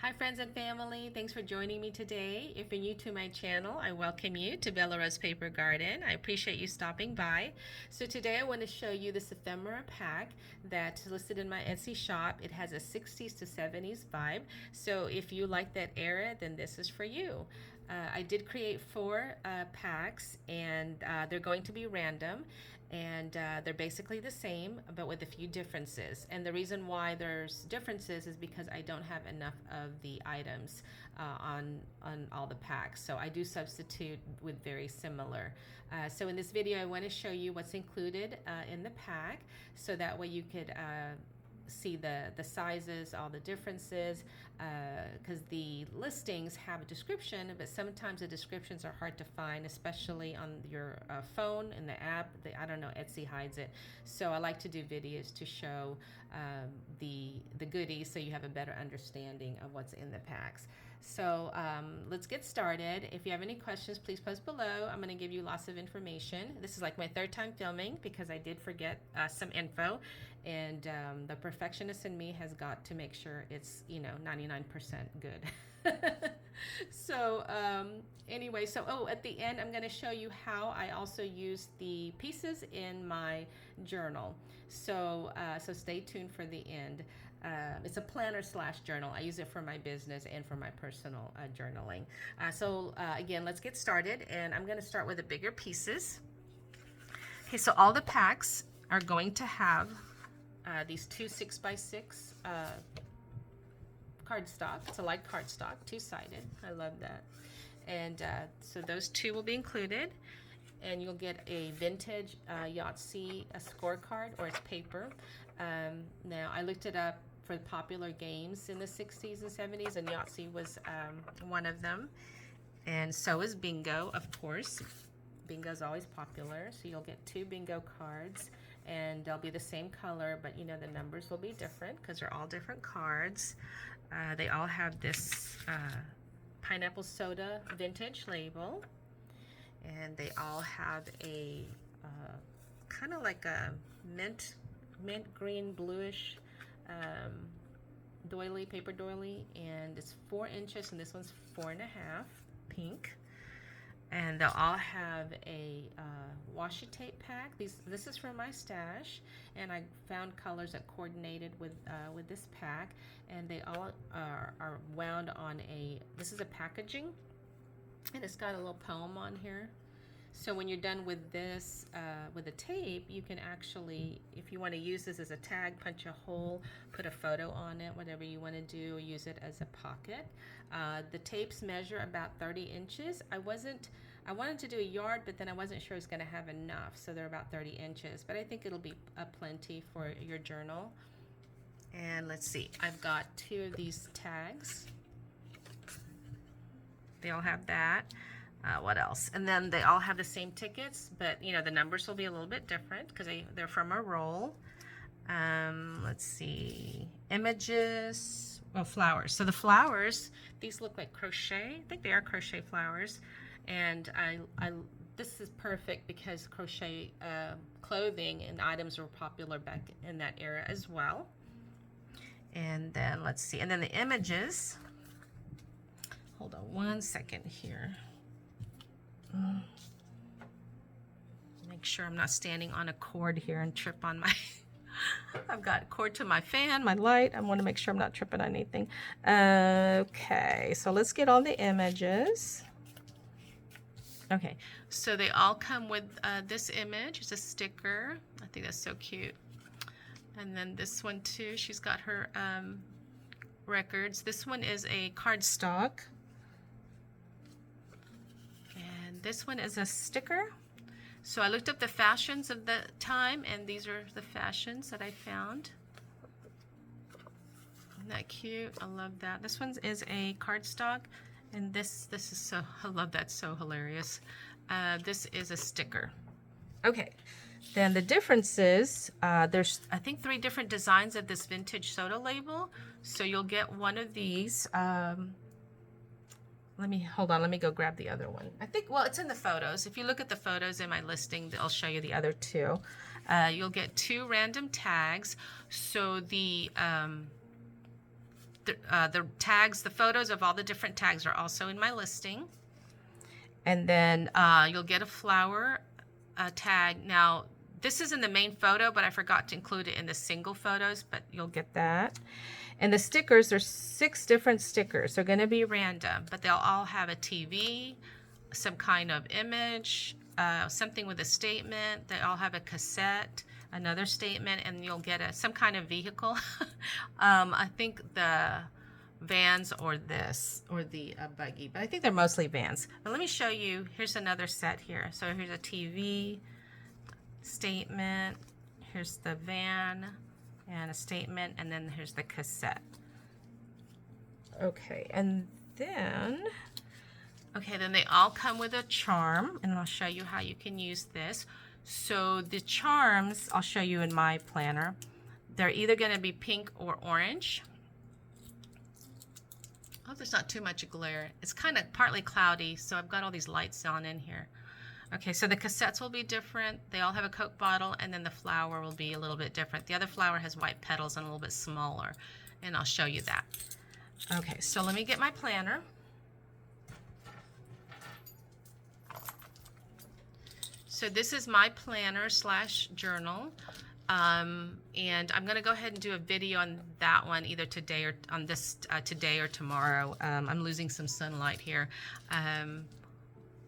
Hi friends and family, thanks for joining me today. If you're new to my channel, I welcome you to Bella Rose Paper Garden. I appreciate you stopping by. So today I want to show you this ephemera pack that's listed in my Etsy shop. It has a 60s to 70s vibe. So if you like that era, then this is for you. I did create four packs and they're going to be random, and they're basically the same but with a few differences. And the reason why there's differences is because I don't have enough of the items on all the packs, so I do substitute with very similar. So in this video I want to show you what's included in the pack, so that way you could see the sizes, all the differences, because the listings have a description, but sometimes the descriptions are hard to find, especially on your phone in the app. I don't know, Etsy hides it. So I like to do videos to show the goodies, so you have a better understanding of what's in the packs. So let's get started. If you have any questions, please post below. I'm going to give you lots of information. This is like my third time filming because I did forget some info, and the perfectionist in me has got to make sure it's 99% good. So anyway, so at the end I'm going to show you how I also use the pieces in my journal. So stay tuned for the end. It's a planner slash journal. I use it for my business and for my personal journaling. Again, let's get started, and I'm going to start with the bigger pieces. Okay, so all the packs are going to have these two 6x6 cardstock. It's a light cardstock, two-sided. I love that. And so those two will be included, and you'll get a vintage Yahtzee scorecard, or it's paper. Now I looked it up for popular games in the 60s and 70s, and Yahtzee was one of them, and so is bingo, of course. Bingo is always popular, so you'll get two bingo cards, and they'll be the same color, but the numbers will be different because they're all different cards. They all have this pineapple soda vintage label, and they all have a kind of like a mint green bluish doily, paper doily, and it's 4 inches, and this one's 4.5, pink. And they'll all have a washi tape pack. This is from my stash, and I found colors that coordinated with this pack, and they all are wound on this is a packaging, and it's got a little poem on here. So when you're done with this, with the tape, you can actually, if you want to use this as a tag, punch a hole, put a photo on it, whatever you want to do, use it as a pocket. The tapes measure about 30 inches. I wanted to do a yard, but then I wasn't sure it's going to have enough, so they're about 30 inches. But I think it'll be plenty for your journal. And let's see, I've got 2 of these tags. They all have that. What else? And then they all have the same tickets, but the numbers will be a little bit different because they're from a roll. Let's see, images. Oh, flowers. So the flowers, these look like crochet. I think they are crochet flowers, and this is perfect because crochet clothing and items were popular back in that era as well. And then let's see, and then the images. Hold on one second here. Make sure I'm not standing on a cord here and trip on my I've got a cord to my fan, my light. I want to make sure I'm not tripping on anything. Okay, so let's get all the images. Okay, so they all come with this image. It's a sticker. I think that's so cute. And then this one too, she's got her records. This one is a cardstock. This one is a sticker. So I looked up the fashions of the time, and these are the fashions that I found. Isn't that cute? I love that. This one is a cardstock, and this is so, I love that, so hilarious. This is a sticker. Okay, then the differences, there's I think 3 different designs of this vintage soda label. So you'll get one of these. Hold on, let me go grab the other one. I think, well, it's in the photos. If you look at the photos in my listing, I'll show you the other 2. You'll get 2 random tags. So the the tags, the photos of all the different tags are also in my listing. And then you'll get a flower tag. Now, this is in the main photo, but I forgot to include it in the single photos, but you'll get that. And the stickers, there's 6 different stickers. They're going to be random, but they'll all have a TV, some kind of image, something with a statement. They all have a cassette, another statement, and you'll get some kind of vehicle. I think the vans or the buggy, but I think they're mostly vans. But let me show you. Here's another set here. So here's a TV, statement, here's the van, and a statement, and then here's the cassette. Okay, and then they all come with a charm, and I'll show you how you can use this. So the charms, I'll show you in my planner. They're either going to be pink or orange. I hope there's not too much glare. It's kind of partly cloudy, so I've got all these lights on in here. Okay, so the cassettes will be different. They all have a Coke bottle, and then the flower will be a little bit different. The other flower has white petals and a little bit smaller, and I'll show you that. Okay, so let me get my planner. So this is my planner / journal, and I'm going to go ahead and do a video on that one either today or on this today or tomorrow. I'm losing some sunlight here.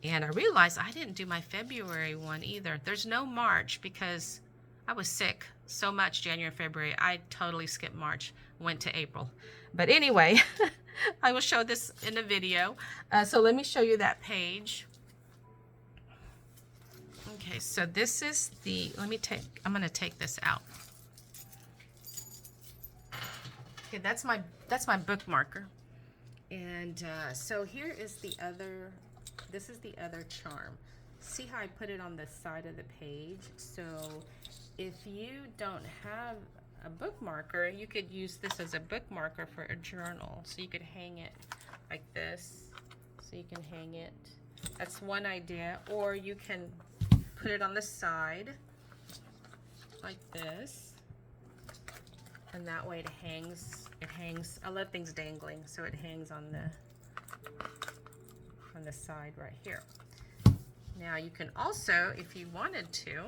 And I realized I didn't do my February one either. There's no March because I was sick so much January, February. I totally skipped March, went to April. But anyway, I will show this in a video. So let me show you that page. Okay, so this is the, I'm going to take this out. Okay, that's my bookmarker. And so here is the other. This is the other charm. See how I put it on the side of the page? So if you don't have a bookmarker, you could use this as a bookmarker for a journal. So you could hang it like this. So you can hang it. That's one idea. Or you can put it on the side like this. And that way it hangs. I love things dangling, so it hangs on the side right here. Now you can also, if you wanted to,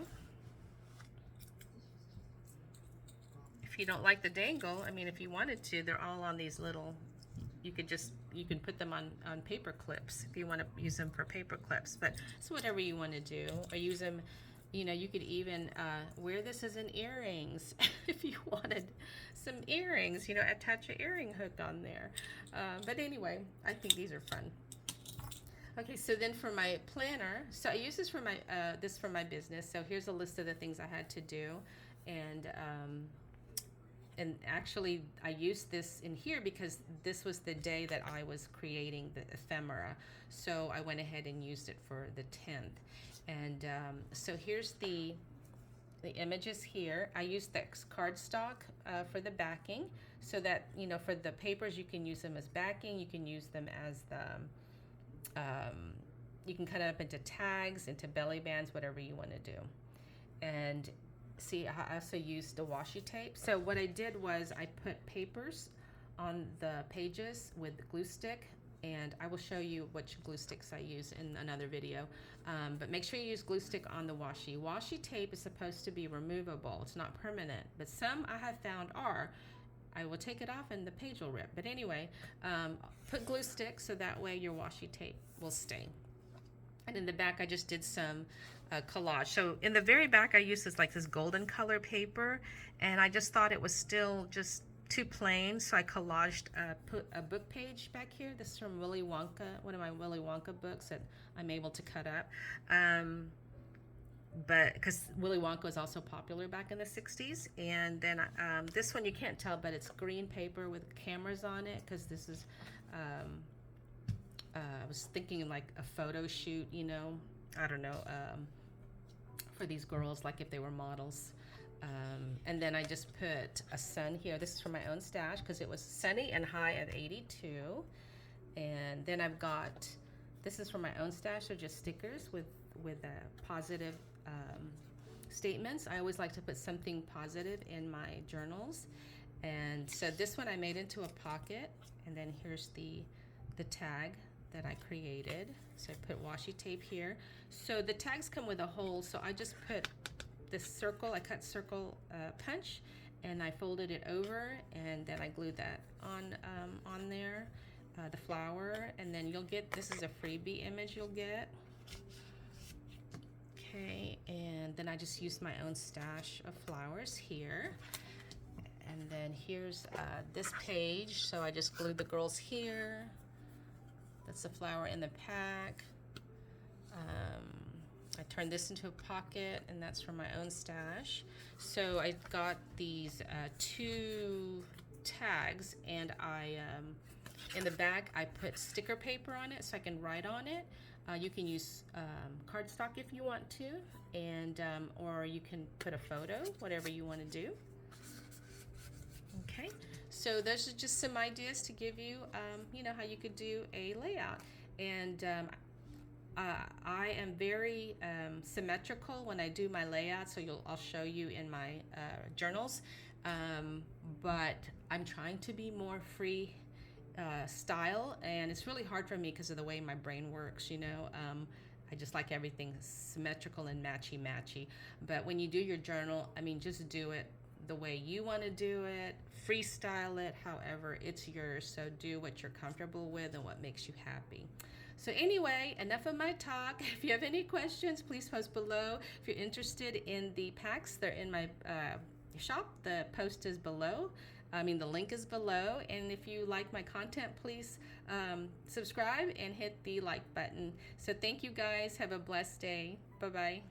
if you don't like the dangle, I mean, if you wanted to, they're all on these little, you can put them on paper clips if you want to use them for paper clips, but it's whatever you want to do, or use them, you know, you could even wear this as an earrings if you wanted some earrings, you know, attach an earring hook on there. But anyway, I think these are fun. Okay, so then for my planner, so I use this for my business. So here's a list of the things I had to do, and actually I used this in here because this was the day that I was creating the ephemera. So I went ahead and used it for the 10th, and so here's the images here. I used the cardstock for the backing, so that, you know, for the papers you can use them as backing. You can use them as the you can cut it up into tags, into belly bands, whatever you want to do. And see, I also used the washi tape. So what I did was I put papers on the pages with glue stick, and I will show you which glue sticks I use in another video. But make sure you use glue stick on the washi. Washi tape is supposed to be removable. It's not permanent, but some I have found are. I will take it off and the page will rip. But anyway, put glue stick so that way your washi tape will stay. And in the back, I just did some collage. So in the very back, I used this golden color paper, and I just thought it was still just too plain, so I collaged, put a book page back here. This is from Willy Wonka, one of my Willy Wonka books that I'm able to cut up. But because Willy Wonka was also popular back in the 60s. And then this one you can't tell, but it's green paper with cameras on it, because this is I was thinking like a photo shoot, you know, I don't know, for these girls, like if they were models. And then I just put a sun here. This is from my own stash because it was sunny and high at 82. And then I've got, this is from my own stash, so just stickers with positive statements. I always like to put something positive in my journals. And so this one I made into a pocket, and then here's the tag that I created. So I put washi tape here. So the tags come with a hole, so I just put this circle, I cut circle punch, and I folded it over, and then I glued that on there, the flower, and then you'll get, this is a freebie image you'll get. Okay, and then I just used my own stash of flowers here. And then here's this page, so I just glued the girls here. That's the flower in the pack. I turned this into a pocket, and that's from my own stash. So I got these 2 tags, and I in the back I put sticker paper on it so I can write on it. You can use cardstock if you want to, and or you can put a photo, whatever you want to do. Okay, so those are just some ideas to give you, you know, how you could do a layout. And I am very symmetrical when I do my layout, so I'll show you in my journals. But I'm trying to be more free style, and it's really hard for me because of the way my brain works, you know. I just like everything symmetrical and matchy-matchy. But when you do your journal, I mean, just do it the way you want to do it, freestyle it, however, it's yours. So do what you're comfortable with and what makes you happy. So anyway, enough of my talk. If you have any questions, please post below. If you're interested in the packs, they're in my shop. The post is below. The link is below. And if you like my content, please subscribe and hit the like button. So thank you guys. Have a blessed day. Bye-bye.